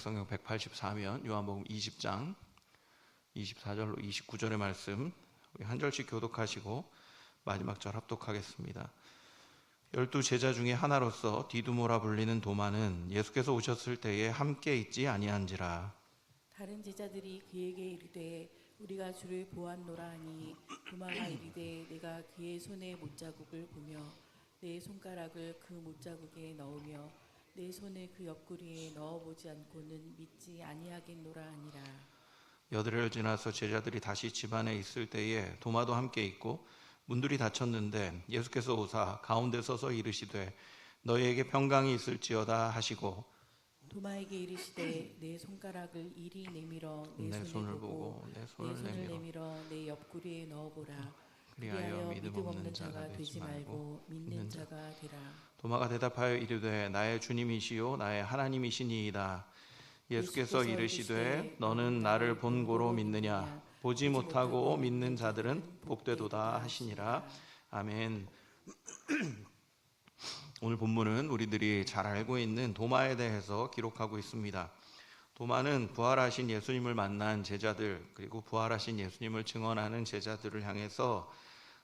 신약성경 184면 요한복음 20장 24절로 29절의 말씀 우리 한 절씩 교독하시고 마지막 절 합독하겠습니다. 12 제자 중에 하나로서 디두모라 불리는 도마는 예수께서 오셨을 때에 함께 있지 아니한지라. 다른 제자들이 그에게 이르되 우리가 주를 보았노라 하니 도마가 이르되 내가 그의 손에 못자국을 보며 내 손가락을 그 못자국에 넣으며 내 손을 그 옆구리에 넣어보지 않고는 믿지 아니하겠노라 하니라. 여드레를 지나서 제자들이 다시 집 안에 있을 때에 도마도 함께 있고 문들이 닫혔는데 예수께서 오사 가운데 서서 이르시되 너희에게 평강이 있을지어다 하시고 도마에게 이르시되 내 손가락을 이리 내밀어 내 손을 보고 내 손을 내밀어 내 옆구리에 넣어보라. 그리하여 믿음 없는 자가 되지 말고 믿는 자가 되라. 도마가 대답하여 이르되 나의 주님이시요 나의 하나님이시니이다. 예수께서 이르시되 너는 나를 본고로 믿느냐 보지 못하고 믿는 자들은 복되도다 하시니라. 아멘. 오늘 본문은 우리들이 잘 알고 있는 도마에 대해서 기록하고 있습니다. 도마는 부활하신 예수님을 만난 제자들 그리고 부활하신 예수님을 증언하는 제자들을 향해서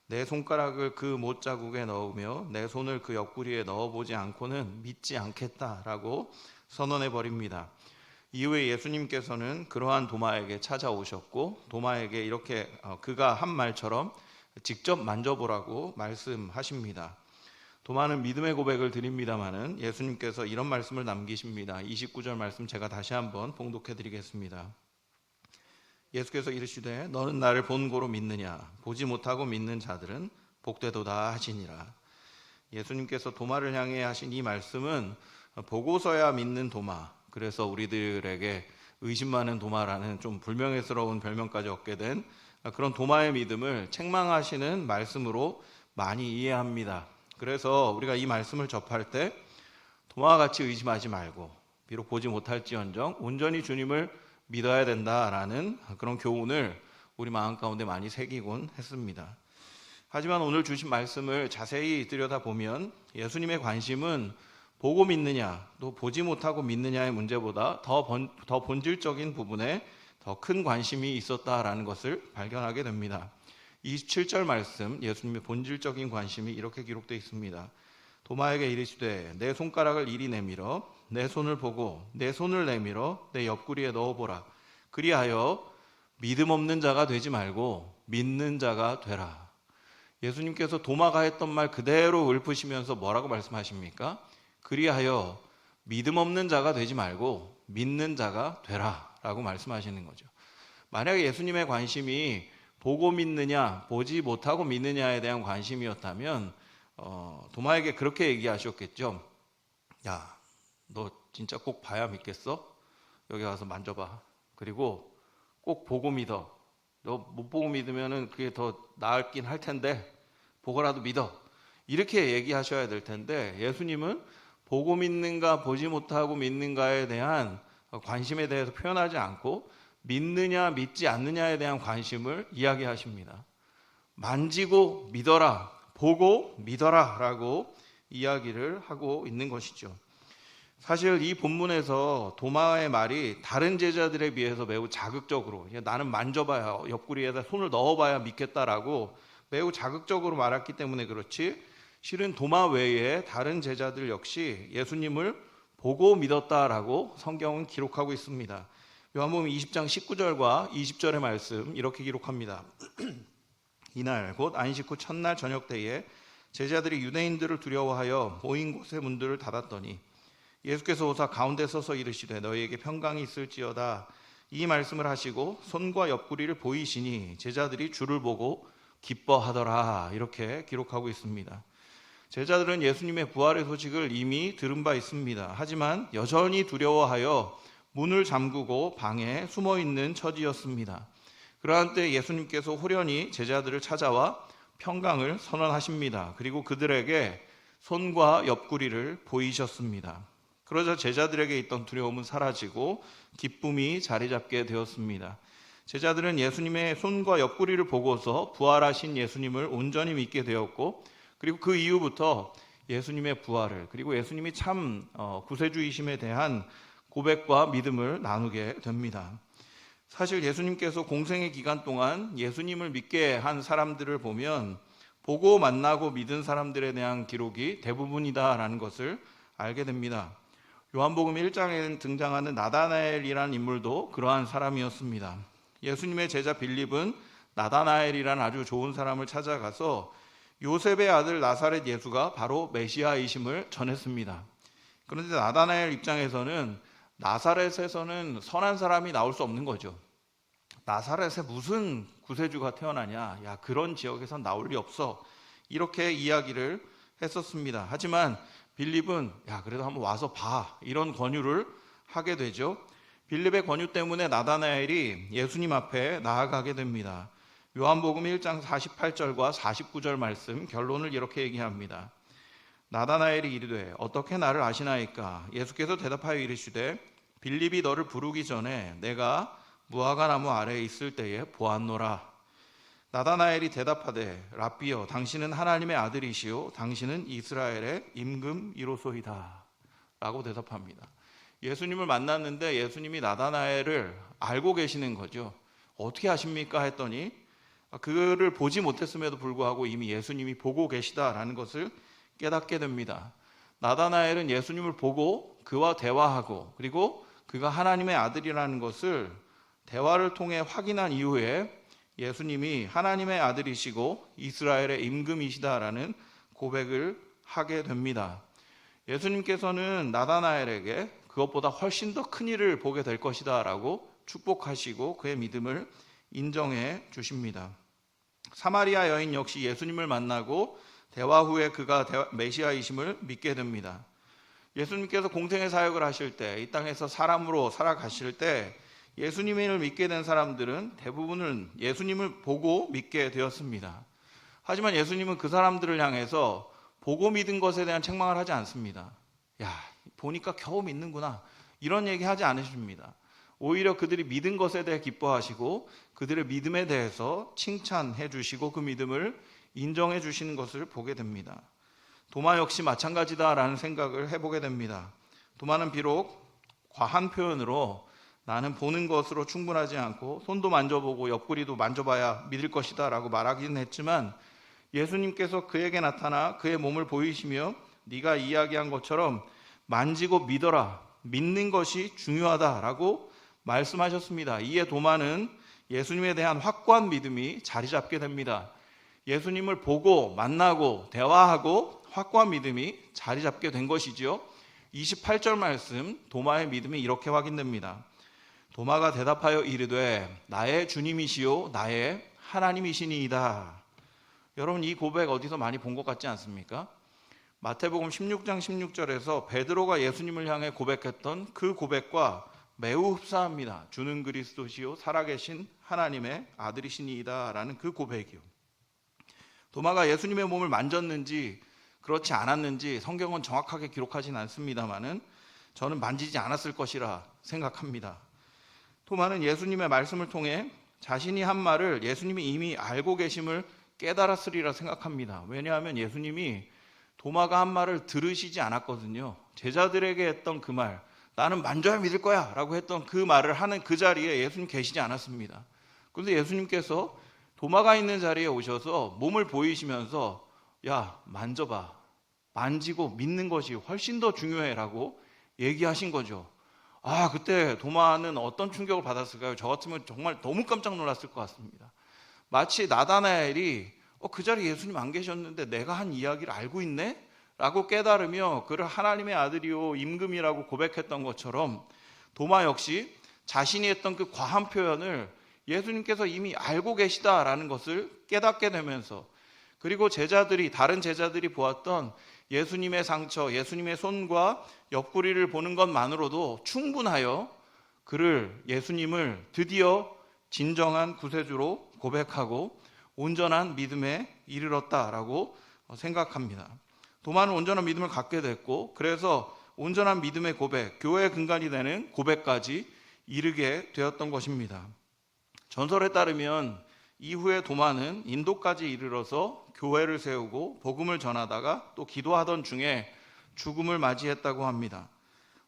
내 손가락을 그 못자국에 넣으며 내 손을 그 옆구리에 넣어보지 않고는 믿지 않겠다라고 선언해 버립니다. 이후에 예수님께서는 그러한 도마에게 찾아오셨고 도마에게 이렇게 그가 한 말처럼 직접 만져보라고 말씀하십니다. 도마는 믿음의 고백을 드립니다마는 예수님께서 이런 말씀을 남기십니다. 29절 말씀 제가 다시 한번 봉독해 드리겠습니다. 예수께서 이르시되 너는 나를 본고로 믿느냐 보지 못하고 믿는 자들은 복되도다 하시니라. 예수님께서 도마를 향해 하신 이 말씀은 보고서야 믿는 도마, 그래서 우리들에게 의심 많은 도마라는 좀 불명예스러운 별명까지 얻게 된 그런 도마의 믿음을 책망하시는 말씀으로 많이 이해합니다. 그래서 우리가 이 말씀을 접할 때 도마와 같이 의심하지 말고 비록 보지 못할지언정 온전히 주님을 믿어야 된다라는 그런 교훈을 우리 마음 가운데 많이 새기곤 했습니다. 하지만 오늘 주신 말씀을 자세히 들여다보면 예수님의 관심은 보고 믿느냐 또 보지 못하고 믿느냐의 문제보다 더 본질적인 부분에 더 큰 관심이 있었다라는 것을 발견하게 됩니다. 27절 말씀 예수님의 본질적인 관심이 이렇게 기록되어 있습니다. 도마에게 이르시되 내 손가락을 이리 내밀어 내 손을 보고 내 손을 내밀어 내 옆구리에 넣어보라. 그리하여 믿음 없는 자가 되지 말고 믿는 자가 되라. 예수님께서 도마가 했던 말 그대로 읊으시면서 뭐라고 말씀하십니까? 그리하여 믿음 없는 자가 되지 말고 믿는 자가 되라 라고 말씀하시는 거죠. 만약에 예수님의 관심이 보고 믿느냐 보지 못하고 믿느냐에 대한 관심이었다면 도마에게 그렇게 얘기하셨겠죠. 야, 너 진짜 꼭 봐야 믿겠어? 여기 와서 만져봐. 그리고 꼭 보고 믿어. 너 못 보고 믿으면은 그게 더 나을긴 할 텐데 보고라도 믿어. 이렇게 얘기하셔야 될 텐데 예수님은 보고 믿는가 보지 못하고 믿는가에 대한 관심에 대해서 표현하지 않고 믿느냐 믿지 않느냐에 대한 관심을 이야기하십니다. 만지고 믿어라, 보고 믿어라 라고 이야기를 하고 있는 것이죠. 사실 이 본문에서 도마의 말이 다른 제자들에 비해서 매우 자극적으로 나는 만져봐야 옆구리에다 손을 넣어봐야 믿겠다라고 매우 자극적으로 말했기 때문에 그렇지 실은 도마 외에 다른 제자들 역시 예수님을 보고 믿었다라고 성경은 기록하고 있습니다. 요한복음 20장 19절과 20절의 말씀 이렇게 기록합니다. 이날 곧 안식 후 첫날 저녁 때에 제자들이 유대인들을 두려워하여 모인 곳의 문들을 닫았더니 예수께서 오사 가운데 서서 이르시되 너희에게 평강이 있을지어다. 이 말씀을 하시고 손과 옆구리를 보이시니 제자들이 주를 보고 기뻐하더라. 이렇게 기록하고 있습니다. 제자들은 예수님의 부활의 소식을 이미 들은 바 있습니다. 하지만 여전히 두려워하여 문을 잠그고 방에 숨어 있는 처지였습니다. 그러한 때 예수님께서 호련히 제자들을 찾아와 평강을 선언하십니다. 그리고 그들에게 손과 옆구리를 보이셨습니다. 그러자 제자들에게 있던 두려움은 사라지고 기쁨이 자리 잡게 되었습니다. 제자들은 예수님의 손과 옆구리를 보고서 부활하신 예수님을 온전히 믿게 되었고 그리고 그 이후부터 예수님의 부활을 그리고 예수님이 참 구세주이심에 대한 고백과 믿음을 나누게 됩니다. 사실 예수님께서 공생의 기간 동안 예수님을 믿게 한 사람들을 보면 보고 만나고 믿은 사람들에 대한 기록이 대부분이다라는 것을 알게 됩니다. 요한복음 1장에 등장하는 나다나엘이라는 인물도 그러한 사람이었습니다. 예수님의 제자 빌립은 나다나엘이라는 아주 좋은 사람을 찾아가서 요셉의 아들 나사렛 예수가 바로 메시아이심을 전했습니다. 그런데 나다나엘 입장에서는 나사렛에서는 선한 사람이 나올 수 없는 거죠. 나사렛에 무슨 구세주가 태어나냐? 야, 그런 지역에선 나올 리 없어. 이렇게 이야기를 했었습니다. 하지만 빌립은 야, 그래도 한번 와서 봐. 이런 권유를 하게 되죠. 빌립의 권유 때문에 나다나엘이 예수님 앞에 나아가게 됩니다. 요한복음 1장 48절과 49절 말씀 결론을 이렇게 얘기합니다. 나다나엘이 이르되 어떻게 나를 아시나이까? 예수께서 대답하여 이르시되 빌립이 너를 부르기 전에 내가 무화과 나무 아래에 있을 때에 보았노라. 나다나엘이 대답하되 랍비여 당신은 하나님의 아들이시요 당신은 이스라엘의 임금이로소이다 라고 대답합니다. 예수님을 만났는데 예수님이 나다나엘을 알고 계시는 거죠. 어떻게 아십니까 했더니 그를 보지 못했음에도 불구하고 이미 예수님이 보고 계시다라는 것을 깨닫게 됩니다. 나다나엘은 예수님을 보고 그와 대화하고 그리고 그가 하나님의 아들이라는 것을 대화를 통해 확인한 이후에 예수님이 하나님의 아들이시고 이스라엘의 임금이시다라는 고백을 하게 됩니다. 예수님께서는 나다나엘에게 그것보다 훨씬 더 큰 일을 보게 될 것이다 라고 축복하시고 그의 믿음을 인정해 주십니다. 사마리아 여인 역시 예수님을 만나고 대화 후에 그가 메시아이심을 믿게 됩니다. 예수님께서 공생의 사역을 하실 때, 이 땅에서 사람으로 살아가실 때 예수님을 믿게 된 사람들은 대부분은 예수님을 보고 믿게 되었습니다. 하지만 예수님은 그 사람들을 향해서 보고 믿은 것에 대한 책망을 하지 않습니다. 야, 보니까 겨우 믿는구나. 이런 얘기 하지 않으십니다. 오히려 그들이 믿은 것에 대해 기뻐하시고 그들의 믿음에 대해서 칭찬해 주시고 그 믿음을 인정해 주시는 것을 보게 됩니다. 도마 역시 마찬가지다라는 생각을 해보게 됩니다. 도마는 비록 과한 표현으로 나는 보는 것으로 충분하지 않고 손도 만져보고 옆구리도 만져봐야 믿을 것이다 라고 말하기는 했지만 예수님께서 그에게 나타나 그의 몸을 보이시며 네가 이야기한 것처럼 만지고 믿어라. 믿는 것이 중요하다라고 말씀하셨습니다. 이에 도마는 예수님에 대한 확고한 믿음이 자리 잡게 됩니다. 예수님을 보고 만나고 대화하고 확고한 믿음이 자리 잡게 된 것이죠. 28절 말씀 도마의 믿음이 이렇게 확인됩니다. 도마가 대답하여 이르되 나의 주님이시요 나의 하나님이시니이다. 여러분 이 고백 어디서 많이 본 것 같지 않습니까? 마태복음 16장 16절에서 베드로가 예수님을 향해 고백했던 그 고백과 매우 흡사합니다. 주는 그리스도시요 살아계신 하나님의 아들이시니이다 라는 그 고백이요. 도마가 예수님의 몸을 만졌는지 그렇지 않았는지 성경은 정확하게 기록하진 않습니다만은 저는 만지지 않았을 것이라 생각합니다. 도마는 예수님의 말씀을 통해 자신이 한 말을 예수님이 이미 알고 계심을 깨달았으리라 생각합니다. 왜냐하면 예수님이 도마가 한 말을 들으시지 않았거든요. 제자들에게 했던 그 말, 나는 만져야 믿을 거야 라고 했던 그 말을 하는 그 자리에 예수님 계시지 않았습니다. 그런데 예수님께서 도마가 있는 자리에 오셔서 몸을 보이시면서 야, 만져봐. 만지고 믿는 것이 훨씬 더 중요해 라고 얘기하신 거죠. 그때 도마는 어떤 충격을 받았을까요? 저 같으면 정말 너무 깜짝 놀랐을 것 같습니다. 마치 나다나엘이 그 자리에 예수님 안 계셨는데 내가 한 이야기를 알고 있네? 라고 깨달으며 그를 하나님의 아들이요 임금이라고 고백했던 것처럼 도마 역시 자신이 했던 그 과한 표현을 예수님께서 이미 알고 계시다라는 것을 깨닫게 되면서 그리고 다른 제자들이 보았던 예수님의 상처, 예수님의 손과 옆구리를 보는 것만으로도 충분하여 예수님을 드디어 진정한 구세주로 고백하고 온전한 믿음에 이르렀다라고 생각합니다. 도마는 온전한 믿음을 갖게 됐고 그래서 온전한 믿음의 고백, 교회의 근간이 되는 고백까지 이르게 되었던 것입니다. 전설에 따르면 이후에 도마는 인도까지 이르러서 교회를 세우고 복음을 전하다가 또 기도하던 중에 죽음을 맞이했다고 합니다.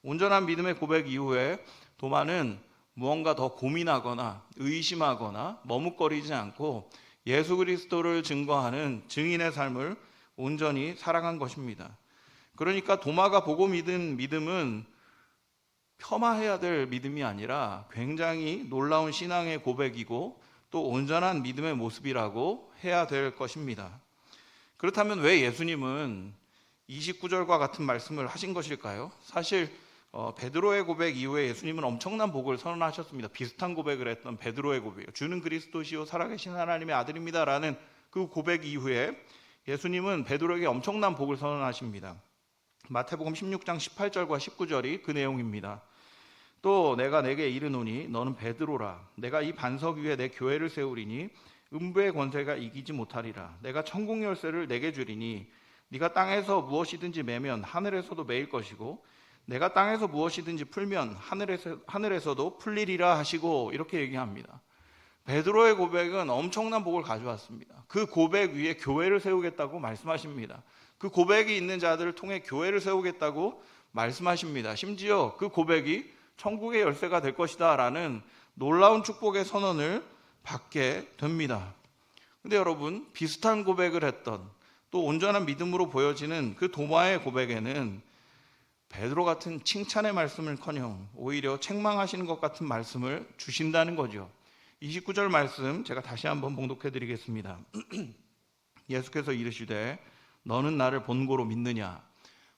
온전한 믿음의 고백 이후에 도마는 무언가 더 고민하거나 의심하거나 머뭇거리지 않고 예수 그리스도를 증거하는 증인의 삶을 온전히 살아간 것입니다. 그러니까 도마가 보고 믿은 믿음은 폄하해야 될 믿음이 아니라 굉장히 놀라운 신앙의 고백이고 또 온전한 믿음의 모습이라고 해야 될 것입니다. 그렇다면 왜 예수님은 29절과 같은 말씀을 하신 것일까요? 사실 베드로의 고백 이후에 예수님은 엄청난 복을 선언하셨습니다. 비슷한 고백을 했던 베드로의 고백이요. 주는 그리스도시요 살아계신 하나님의 아들입니다라는 그 고백 이후에 예수님은 베드로에게 엄청난 복을 선언하십니다. 마태복음 16장 18절과 19절이 그 내용입니다. 또 내가 내게 이르노니 너는 베드로라. 내가 이 반석 위에 내 교회를 세우리니 음부의 권세가 이기지 못하리라. 내가 천국 열쇠를 내게 주리니 네가 땅에서 무엇이든지 매면 하늘에서도 매일 것이고 내가 땅에서 무엇이든지 풀면 하늘에서도 풀리리라 하시고 이렇게 얘기합니다. 베드로의 고백은 엄청난 복을 가져왔습니다. 그 고백 위에 교회를 세우겠다고 말씀하십니다. 그 고백이 있는 자들을 통해 교회를 세우겠다고 말씀하십니다. 심지어 그 고백이 천국의 열쇠가 될 것이다 라는 놀라운 축복의 선언을 받게 됩니다. 근데 여러분, 비슷한 고백을 했던 또 온전한 믿음으로 보여지는 그 도마의 고백에는 베드로 같은 칭찬의 말씀을커녕 오히려 책망하시는 것 같은 말씀을 주신다는 거죠. 29절 말씀 제가 다시 한번 봉독해 드리겠습니다. 예수께서 이르시되 너는 나를 본고로 믿느냐?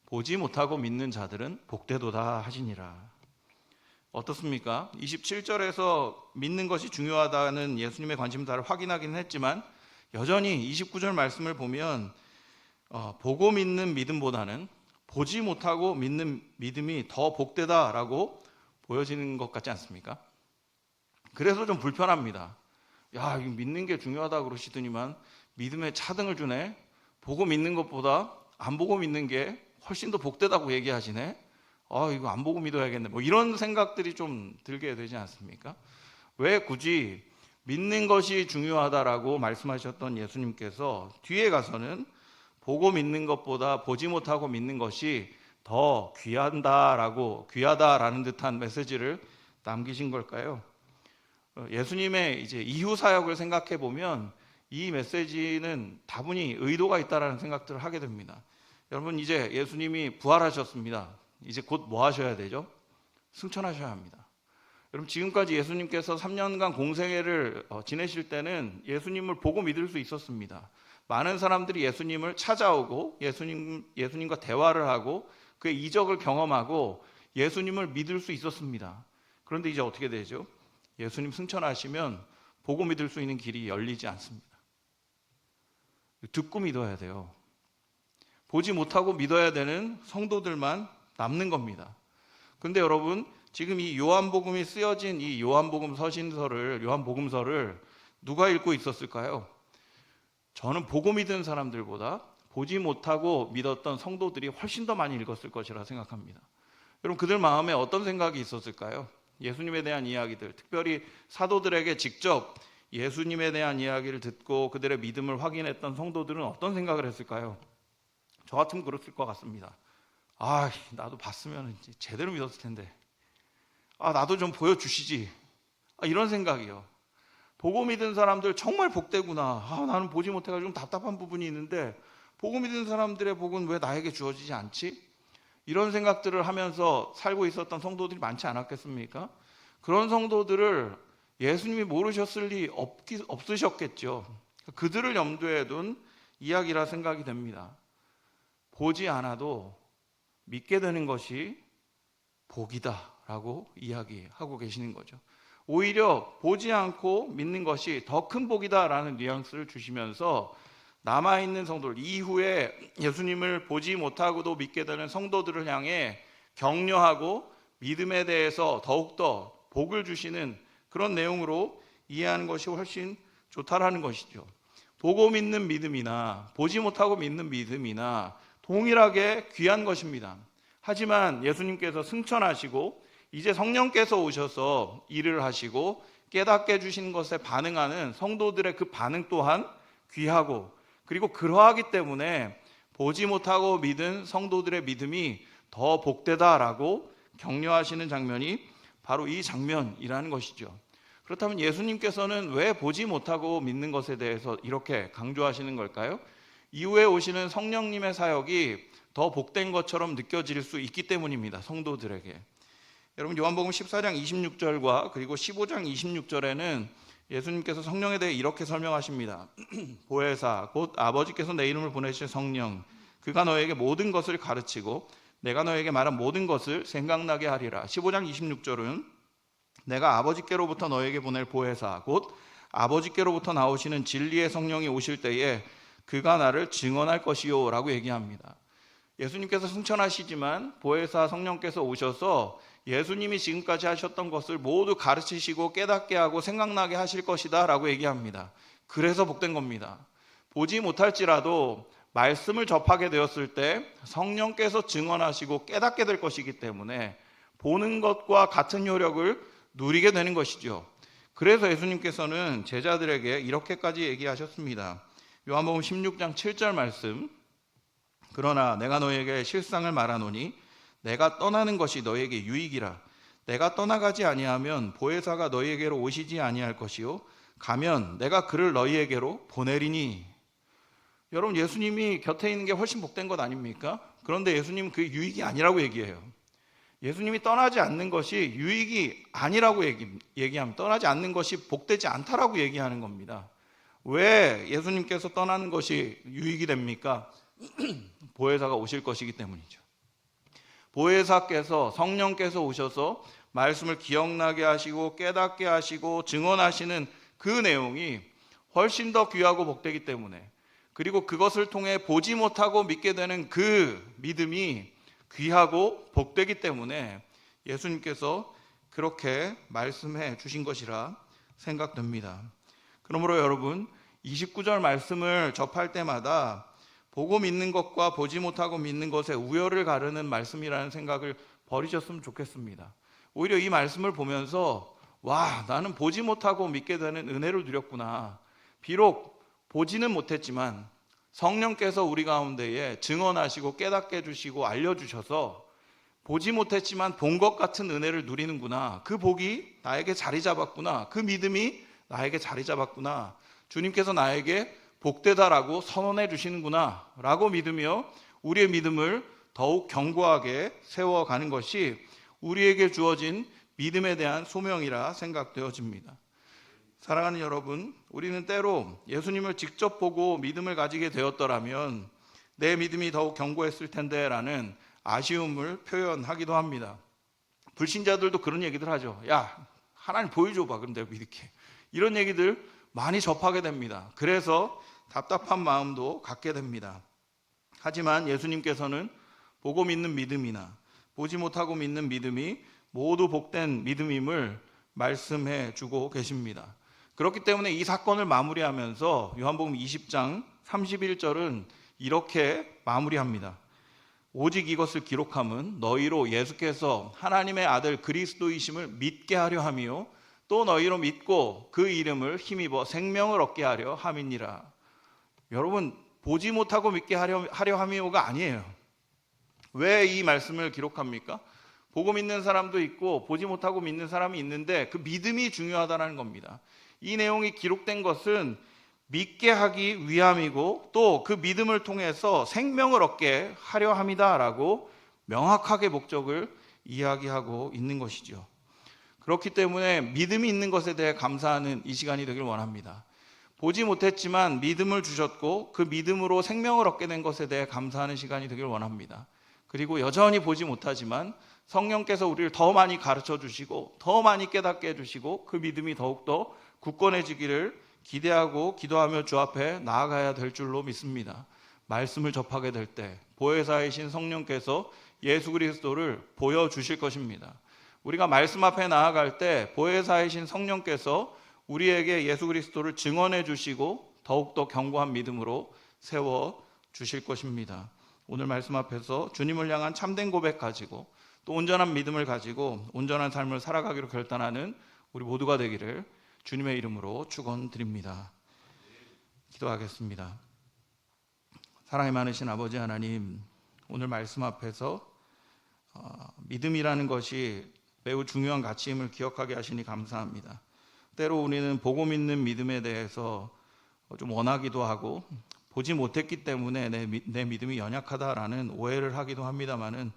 보지 못하고 믿는 자들은 복되도다 하시니라. 어떻습니까? 27절에서 믿는 것이 중요하다는 예수님의 관심사를 확인하긴 했지만 여전히 29절 말씀을 보면 보고 믿는 믿음보다는 보지 못하고 믿는 믿음이 더 복되다라고 보여지는 것 같지 않습니까? 그래서 좀 불편합니다. 야, 이거 믿는 게 중요하다 그러시더니만 믿음에 차등을 주네. 보고 믿는 것보다 안 보고 믿는 게 훨씬 더 복되다고 얘기하시네. 이거 안 보고 믿어야겠네. 뭐 이런 생각들이 좀 들게 되지 않습니까? 왜 굳이 믿는 것이 중요하다라고 말씀하셨던 예수님께서 뒤에 가서는 보고 믿는 것보다 보지 못하고 믿는 것이 더 귀하다라는 듯한 메시지를 남기신 걸까요? 예수님의 이제 이후 사역을 생각해 보면 이 메시지는 다분히 의도가 있다라는 생각들을 하게 됩니다. 여러분, 이제 예수님이 부활하셨습니다. 이제 곧 뭐 하셔야 되죠? 승천하셔야 합니다. 여러분, 지금까지 예수님께서 3년간 공생애를 지내실 때는 예수님을 보고 믿을 수 있었습니다. 많은 사람들이 예수님을 찾아오고 예수님과 대화를 하고 그의 이적을 경험하고 예수님을 믿을 수 있었습니다. 그런데 이제 어떻게 되죠? 예수님 승천하시면 보고 믿을 수 있는 길이 열리지 않습니다. 듣고 믿어야 돼요. 보지 못하고 믿어야 되는 성도들만 남는 겁니다. 근데 여러분, 지금 이 요한복음이 쓰여진 이 요한복음 요한복음서를 누가 읽고 있었을까요? 저는 보고 믿은 사람들보다 보지 못하고 믿었던 성도들이 훨씬 더 많이 읽었을 것이라 생각합니다. 여러분, 그들 마음에 어떤 생각이 있었을까요? 예수님에 대한 이야기들, 특별히 사도들에게 직접 예수님에 대한 이야기를 듣고 그들의 믿음을 확인했던 성도들은 어떤 생각을 했을까요? 저 같으면 그랬을 것 같습니다. 나도 봤으면 제대로 믿었을 텐데. 나도 좀 보여주시지. 이런 생각이요. 보고 믿은 사람들 정말 복되구나. 나는 보지 못해가지고 좀 답답한 부분이 있는데 보고 믿은 사람들의 복은 왜 나에게 주어지지 않지? 이런 생각들을 하면서 살고 있었던 성도들이 많지 않았겠습니까? 그런 성도들을 예수님이 모르셨을 리 없으셨겠죠. 그들을 염두에 둔 이야기라 생각이 됩니다. 보지 않아도 믿게 되는 것이 복이다라고 이야기하고 계시는 거죠. 오히려 보지 않고 믿는 것이 더 큰 복이다라는 뉘앙스를 주시면서 남아있는 성도들, 이후에 예수님을 보지 못하고도 믿게 되는 성도들을 향해 격려하고 믿음에 대해서 더욱더 복을 주시는 그런 내용으로 이해하는 것이 훨씬 좋다라는 것이죠. 보고 믿는 믿음이나 보지 못하고 믿는 믿음이나 동일하게 귀한 것입니다. 하지만 예수님께서 승천하시고 이제 성령께서 오셔서 일을 하시고 깨닫게 해주신 것에 반응하는 성도들의 그 반응 또한 귀하고, 그리고 그러하기 때문에 보지 못하고 믿은 성도들의 믿음이 더 복되다라고 격려하시는 장면이 바로 이 장면이라는 것이죠. 그렇다면 예수님께서는 왜 보지 못하고 믿는 것에 대해서 이렇게 강조하시는 걸까요? 이후에 오시는 성령님의 사역이 더 복된 것처럼 느껴질 수 있기 때문입니다. 성도들에게. 여러분, 요한복음 14장 26절과 그리고 15장 26절에는 예수님께서 성령에 대해 이렇게 설명하십니다. 보혜사 곧 아버지께서 내 이름을 보내실 성령, 그가 너에게 모든 것을 가르치고 내가 너에게 말한 모든 것을 생각나게 하리라. 15장 26절은 내가 아버지께로부터 너에게 보낼 보혜사 곧 아버지께로부터 나오시는 진리의 성령이 오실 때에 그가 나를 증언할 것이요 라고 얘기합니다. 예수님께서 승천하시지만 보혜사 성령께서 오셔서 예수님이 지금까지 하셨던 것을 모두 가르치시고 깨닫게 하고 생각나게 하실 것이다 라고 얘기합니다. 그래서 복된 겁니다. 보지 못할지라도 말씀을 접하게 되었을 때 성령께서 증언하시고 깨닫게 될 것이기 때문에 보는 것과 같은 효력을 누리게 되는 것이죠. 그래서 예수님께서는 제자들에게 이렇게까지 얘기하셨습니다. 요한복음 16장 7절 말씀, 그러나 내가 너에게 실상을 말하노니 내가 떠나는 것이 너에게 유익이라. 내가 떠나가지 아니하면 보혜사가 너희에게로 오시지 아니할 것이요 가면 내가 그를 너희에게로 보내리니. 여러분, 예수님이 곁에 있는 게 훨씬 복된 것 아닙니까? 그런데 예수님은 그게 유익이 아니라고 얘기해요. 예수님이 떠나지 않는 것이 유익이 아니라고 얘기하면 떠나지 않는 것이 복되지 않다라고 얘기하는 겁니다. 왜 예수님께서 떠나는 것이 유익이 됩니까? 보혜사가 오실 것이기 때문이죠. 보혜사께서 성령께서 오셔서 말씀을 기억나게 하시고 깨닫게 하시고 증언하시는 그 내용이 훨씬 더 귀하고 복되기 때문에, 그리고 그것을 통해 보지 못하고 믿게 되는 그 믿음이 귀하고 복되기 때문에 예수님께서 그렇게 말씀해 주신 것이라 생각됩니다. 그러므로 여러분, 29절 말씀을 접할 때마다 보고 믿는 것과 보지 못하고 믿는 것의 우열을 가르는 말씀이라는 생각을 버리셨으면 좋겠습니다. 오히려 이 말씀을 보면서 와, 나는 보지 못하고 믿게 되는 은혜를 누렸구나. 비록 보지는 못했지만 성령께서 우리 가운데에 증언하시고 깨닫게 해주시고 알려주셔서 보지 못했지만 본 것 같은 은혜를 누리는구나. 그 복이 나에게 자리 잡았구나. 그 믿음이 나에게 자리 잡았구나. 주님께서 나에게 복되다라고 선언해 주시는구나 라고 믿으며 우리의 믿음을 더욱 견고하게 세워가는 것이 우리에게 주어진 믿음에 대한 소명이라 생각되어집니다. 사랑하는 여러분, 우리는 때로 예수님을 직접 보고 믿음을 가지게 되었더라면 내 믿음이 더욱 견고했을 텐데 라는 아쉬움을 표현하기도 합니다. 불신자들도 그런 얘기들 하죠. 야, 하나님 보여줘봐, 그럼 내가 믿을게. 이런 얘기들 많이 접하게 됩니다. 그래서 답답한 마음도 갖게 됩니다. 하지만 예수님께서는 보고 믿는 믿음이나 보지 못하고 믿는 믿음이 모두 복된 믿음임을 말씀해 주고 계십니다. 그렇기 때문에 이 사건을 마무리하면서 요한복음 20장 31절은 이렇게 마무리합니다. 오직 이것을 기록함은 너희로 예수께서 하나님의 아들 그리스도이심을 믿게 하려 함이요 또 너희로 믿고 그 이름을 힘입어 생명을 얻게 하려 함이니라. 여러분, 보지 못하고 믿게 하려 함이요가 아니에요. 왜 이 말씀을 기록합니까? 보고 믿는 사람도 있고 보지 못하고 믿는 사람이 있는데 그 믿음이 중요하다는 겁니다. 이 내용이 기록된 것은 믿게 하기 위함이고 또 그 믿음을 통해서 생명을 얻게 하려 함이다라고 명확하게 목적을 이야기하고 있는 것이죠. 그렇기 때문에 믿음이 있는 것에 대해 감사하는 이 시간이 되길 원합니다. 보지 못했지만 믿음을 주셨고 그 믿음으로 생명을 얻게 된 것에 대해 감사하는 시간이 되길 원합니다. 그리고 여전히 보지 못하지만 성령께서 우리를 더 많이 가르쳐 주시고 더 많이 깨닫게 해주시고 그 믿음이 더욱더 굳건해지기를 기대하고 기도하며 주 앞에 나아가야 될 줄로 믿습니다. 말씀을 접하게 될 때 보혜사이신 성령께서 예수 그리스도를 보여주실 것입니다. 우리가 말씀 앞에 나아갈 때 보혜사이신 성령께서 우리에게 예수 그리스도를 증언해 주시고 더욱더 견고한 믿음으로 세워 주실 것입니다. 오늘 말씀 앞에서 주님을 향한 참된 고백 가지고 또 온전한 믿음을 가지고 온전한 삶을 살아가기로 결단하는 우리 모두가 되기를 주님의 이름으로 축원드립니다. 기도하겠습니다. 사랑이 많으신 아버지 하나님, 오늘 말씀 앞에서 믿음이라는 것이 매우 중요한 가치임을 기억하게 하시니 감사합니다. 때로 우리는 보고 믿는 믿음에 대해서 좀 원하기도 하고 보지 못했기 때문에 내 믿음이 연약하다라는 오해를 하기도 합니다만은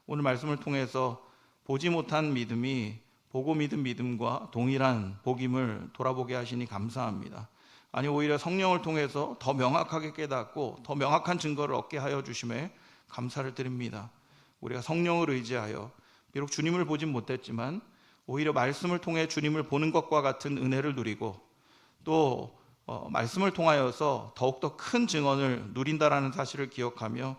오늘 말씀을 통해서 보지 못한 믿음이 보고 믿은 믿음과 동일한 복임을 돌아보게 하시니 감사합니다. 아니 오히려 성령을 통해서 더 명확하게 깨닫고 더 명확한 증거를 얻게 하여 주심에 감사를 드립니다. 우리가 성령을 의지하여 비록 주님을 보진 못했지만 오히려 말씀을 통해 주님을 보는 것과 같은 은혜를 누리고 또 말씀을 통하여서 더욱더 큰 증언을 누린다라는 사실을 기억하며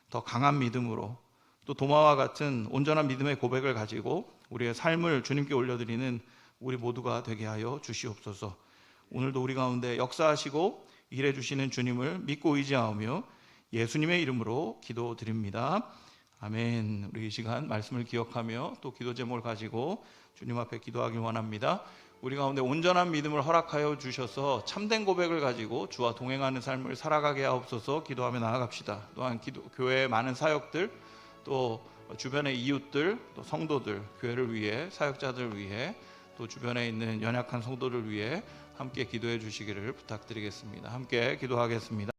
더 강한 믿음으로 또 도마와 같은 온전한 믿음의 고백을 가지고 우리의 삶을 주님께 올려드리는 우리 모두가 되게 하여 주시옵소서. 오늘도 우리 가운데 역사하시고 일해 주시는 주님을 믿고 의지하며 예수님의 이름으로 기도드립니다. 아멘. 우리 이 시간 말씀을 기억하며 또 기도 제목을 가지고 주님 앞에 기도하길 원합니다. 우리 가운데 온전한 믿음을 허락하여 주셔서 참된 고백을 가지고 주와 동행하는 삶을 살아가게 하옵소서. 기도하며 나아갑시다. 또한 교회의 많은 사역들 또 주변의 이웃들 또 성도들 교회를 위해 사역자들을 위해 또 주변에 있는 연약한 성도를 위해 함께 기도해 주시기를 부탁드리겠습니다. 함께 기도하겠습니다.